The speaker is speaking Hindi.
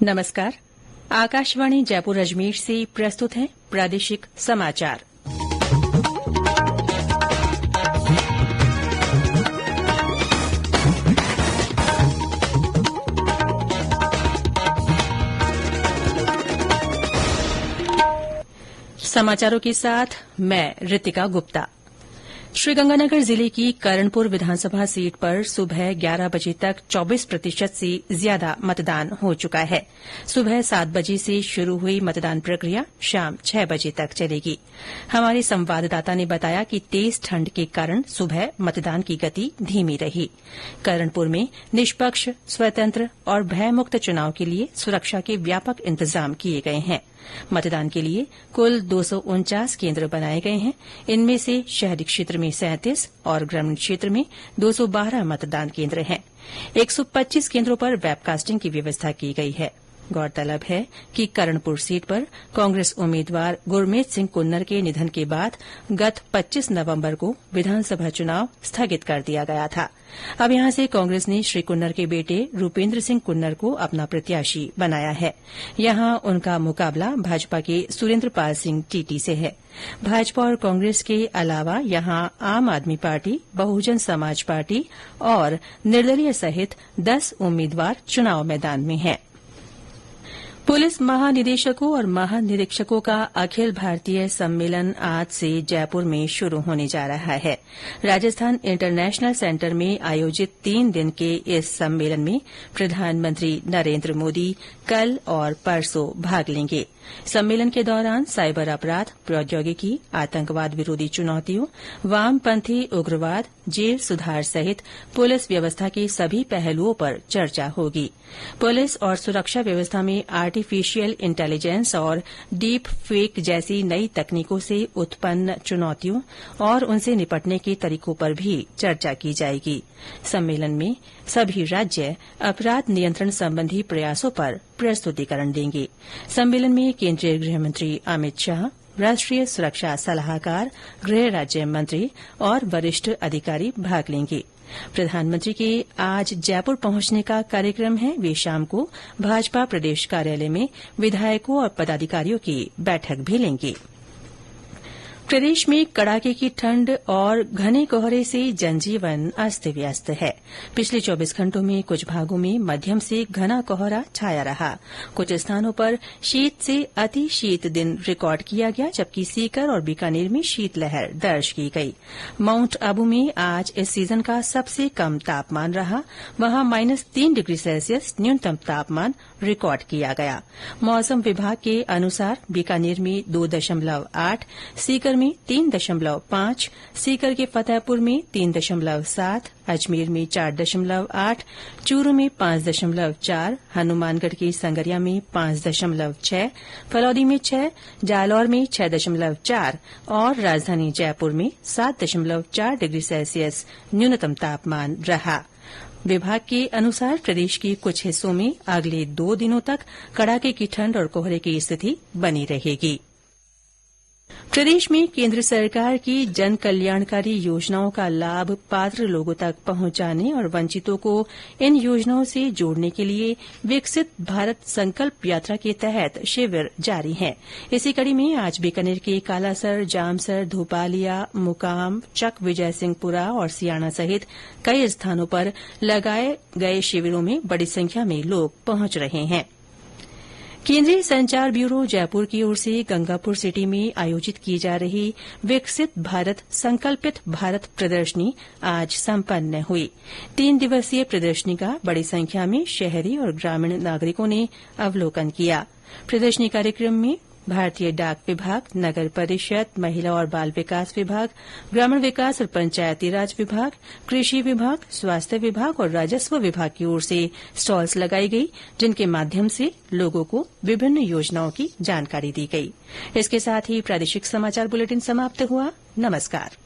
नमस्कार। आकाशवाणी जयपुर अजमेर से प्रस्तुत है प्रादेशिक समाचार। समाचारों के साथ मैं ऋतिका गुप्ता। श्रीगंगानगर जिले की करणपुर विधानसभा सीट पर सुबह 11 बजे तक 24% से ज्यादा मतदान हो चुका है। सुबह 7 बजे से शुरू हुई मतदान प्रक्रिया शाम 6 बजे तक चलेगी। हमारे संवाददाता ने बताया कि तेज ठंड के कारण सुबह मतदान की गति धीमी रही। करणपुर में निष्पक्ष, स्वतंत्र और भयमुक्त चुनाव के लिए सुरक्षा के व्यापक इंतजाम किए गए हैं। मतदान के लिए कुल 249 केन्द्र बनाए गए हैं। इनमें से शहरी क्षेत्र में 37 और ग्रामीण क्षेत्र में 212 मतदान केन्द्र हैं। 125 केन्द्रों पर वेबकास्टिंग की व्यवस्था की गई है। गौरतलब है कि करणपुर सीट पर कांग्रेस उम्मीदवार गुरमीत सिंह कुन्नर के निधन के बाद गत 25 नवंबर को विधानसभा चुनाव स्थगित कर दिया गया था। अब यहां से कांग्रेस ने श्री कुन्नर के बेटे रूपेन्द्र सिंह कुन्नर को अपना प्रत्याशी बनाया है। यहां उनका मुकाबला भाजपा के सुरेन्द्र पाल सिंह टीटी से है। भाजपा और कांग्रेस के अलावा यहां आम आदमी पार्टी, बहुजन समाज पार्टी और निर्दलीय सहित 10 उम्मीदवार चुनाव मैदान में हैं। पुलिस महानिदेशकों और महानिरीक्षकों का अखिल भारतीय सम्मेलन आज से जयपुर में शुरू होने जा रहा है। राजस्थान इंटरनेशनल सेंटर में आयोजित 3 दिन के इस सम्मेलन में प्रधानमंत्री नरेन्द्र मोदी कल और परसों भाग लेंगे। सम्मेलन के दौरान साइबर अपराध, प्रौद्योगिकी, आतंकवाद विरोधी चुनौतियों, वामपंथी उग्रवाद, जेल सुधार सहित पुलिस व्यवस्था के सभी पहलुओं पर चर्चा होगी। पुलिस और सुरक्षा व्यवस्था में आर्टिफिशियल इंटेलिजेंस और डीप फेक जैसी नई तकनीकों से उत्पन्न चुनौतियों और उनसे निपटने के तरीकों पर भी चर्चा की जाएगी। सम्मेलन में सभी राज्य अपराध नियंत्रण संबंधी प्रयासों पर प्रस्तुतिकरण देंगे। सम्मेलन में केंद्रीय गृहमंत्री अमित शाह, राष्ट्रीय सुरक्षा सलाहकार, गृह राज्य मंत्री और वरिष्ठ अधिकारी भाग लेंगे। प्रधानमंत्री के आज जयपुर पहुंचने का कार्यक्रम है। वे शाम को भाजपा प्रदेश कार्यालय में विधायकों और पदाधिकारियों की बैठक भी लेंगे। प्रदेश में कड़ाके की ठंड और घने कोहरे से जनजीवन अस्त व्यस्त है। पिछले 24 घंटों में कुछ भागों में मध्यम से घना कोहरा छाया रहा। कुछ स्थानों पर शीत से अति शीत दिन रिकॉर्ड किया गया, जबकि सीकर और बीकानेर में शीतलहर दर्ज की गई। माउंट आबू में आज इस सीजन का सबसे कम तापमान रहा। वहां -3 डिग्री सेल्सियस न्यूनतम तापमान रिकॉर्ड किया गया। मौसम विभाग के अनुसार बीकानेर में 2.8, सीकर में 3.5, सीकर के फतेहपुर में 3.7, अजमेर में 4.8, चूरू में 5.4, हनुमानगढ़ के संगरिया में 5.6, फलौदी में 6, जालौर में 6.4 और राजधानी जयपुर में 7.4 डिग्री सेल्सियस न्यूनतम तापमान रहा। विभाग के अनुसार प्रदेश के कुछ हिस्सों में अगले 2 दिनों तक कड़ाके की ठंड और कोहरे की स्थिति बनी रहेगी। प्रदेश में केंद्र सरकार की जन कल्याणकारी योजनाओं का लाभ पात्र लोगों तक पहुंचाने और वंचितों को इन योजनाओं से जोड़ने के लिए विकसित भारत संकल्प यात्रा के तहत शिविर जारी हैं। इसी कड़ी में आज बीकानेर के कालासर, जामसर, धोपालिया, मुकाम, चक विजय सिंहपुरा और सियाणा सहित कई स्थानों पर लगाए गए शिविरों में बड़ी संख्या में लोग पहुंच रहे हैं। केंद्रीय संचार ब्यूरो जयपुर की ओर से गंगापुर सिटी में आयोजित की जा रही विकसित भारत संकल्पित भारत प्रदर्शनी आज संपन्न हुई। 3 दिवसीय प्रदर्शनी का बड़ी संख्या में शहरी और ग्रामीण नागरिकों ने अवलोकन किया। प्रदर्शनी कार्यक्रम में भारतीय डाक विभाग, नगर परिषद, महिला और बाल विकास विभाग, ग्रामीण विकास और पंचायती राज विभाग, कृषि विभाग, स्वास्थ्य विभाग और राजस्व विभाग की ओर से स्टॉल्स लगाई गई, जिनके माध्यम से लोगों को विभिन्न योजनाओं की जानकारी दी गई। इसके साथ ही प्रादेशिक समाचार बुलेटिन समाप्त हुआ। नमस्कार।